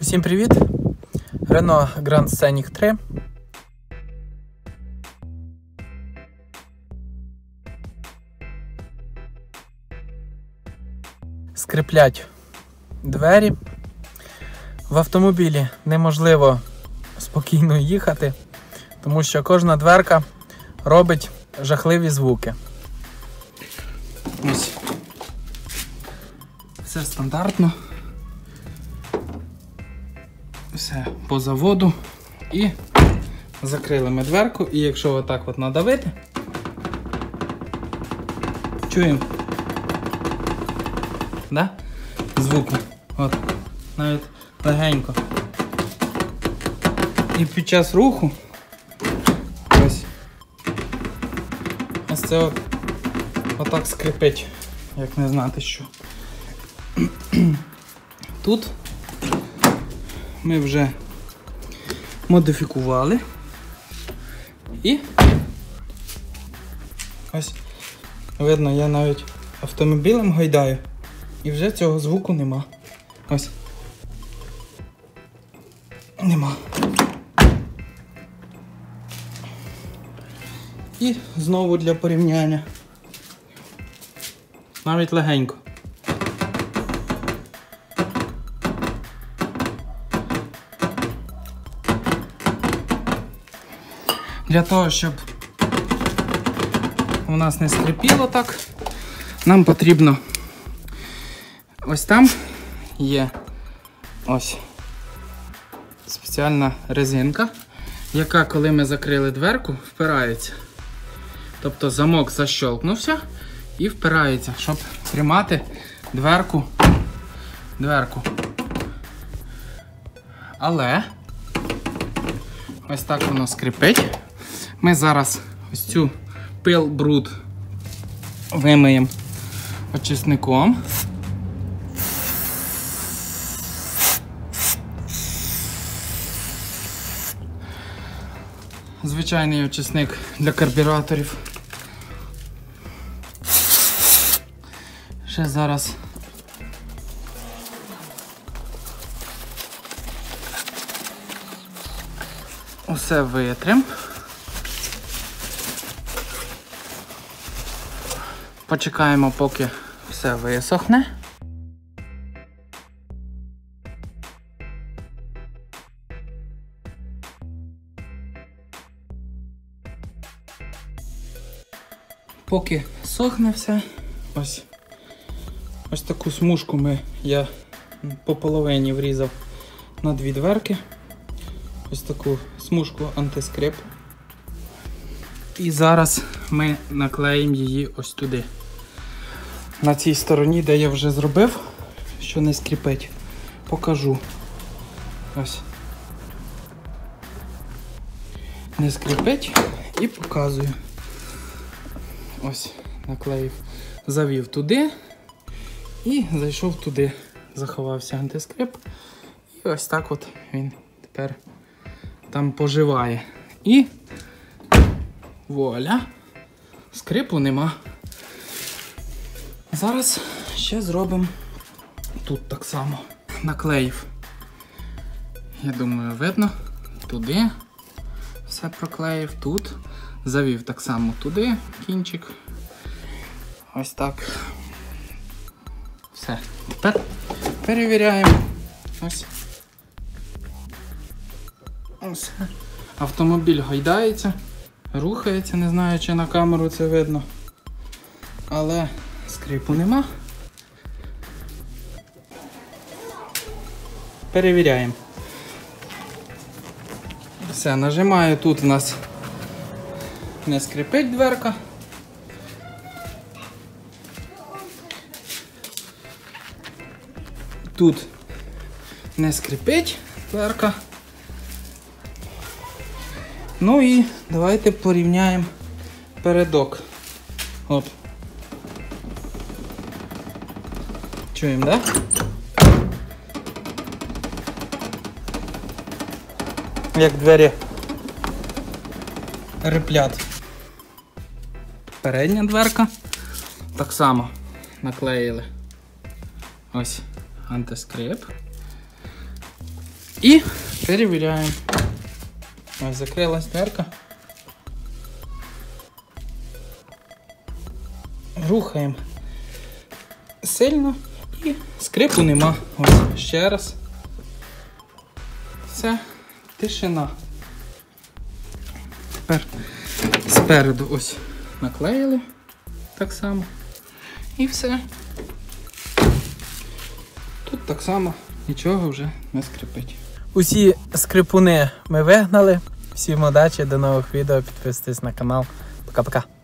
Усім привіт! Renault Grand Scenic 3. Скриплять двері. В автомобілі неможливо спокійно їхати, тому що кожна дверка робить жахливі звуки. Ось. Все стандартно. Все по заводу. І закрили ми дверку. І якщо отак от надавити, чуємо, да? Звуки. От. Навіть легенько. І під час руху ось це отак скрипить, як не знати що. Тут ми вже модифікували і ось видно, я навіть автомобілем гойдаю і вже цього звуку нема. Ось. Нема. І знову для порівняння. Навіть легенько. Для того, щоб у нас не скрипіло так, нам потрібно ось там є ось спеціальна резинка, яка, коли ми закрили дверку, впирається. Тобто замок защолкнувся і впирається, щоб тримати дверку. Але ось так воно скрипить. Ми зараз ось цю пил, бруд вимиємо очисником. Звичайний очисник для карбюраторів. Ще зараз усе витрим. Почекаємо, поки все висохне. Поки сохне все, ось таку смужку я по половині врізав на дві дверки. Ось таку смужку антискрип. І зараз ми наклеїмо її ось туди. На цій стороні, де я вже зробив, що не скрипить, покажу. Ось. Не скрипить і показую. Ось, наклеїв, завів туди і зайшов туди. Заховався антискрип. І ось так от він тепер там поживає. І вуаля, скрипу нема. Зараз ще зробимо тут так само. Наклеїв, я думаю, видно, туди все проклеїв, тут. Завів так само туди кінчик. Ось так. Все. Тепер перевіряємо. Ось. Ось. Автомобіль гойдається, рухається, не знаю, чи на камеру це видно. Але скрипу нема. Перевіряємо. Все, нажимаю, тут у нас не скрипить дверка. Тут не скрипить дверка. Ну і давайте порівняємо передок. От. Чуємо, да? Як двері риплять. Передня дверка так само наклеїли. Ось антискрип. І перевіряємо. Ось закрилась дверка. Рухаємо сильно і скрипу нема. Ось ще раз. Все, тишина. Тепер спереду ось наклеїли так само. І все. Тут так само нічого вже не скрипить. Усі скрипуни ми вигнали. Всім удачі, до нових відео, підписуйтесь на канал. Пока-пока.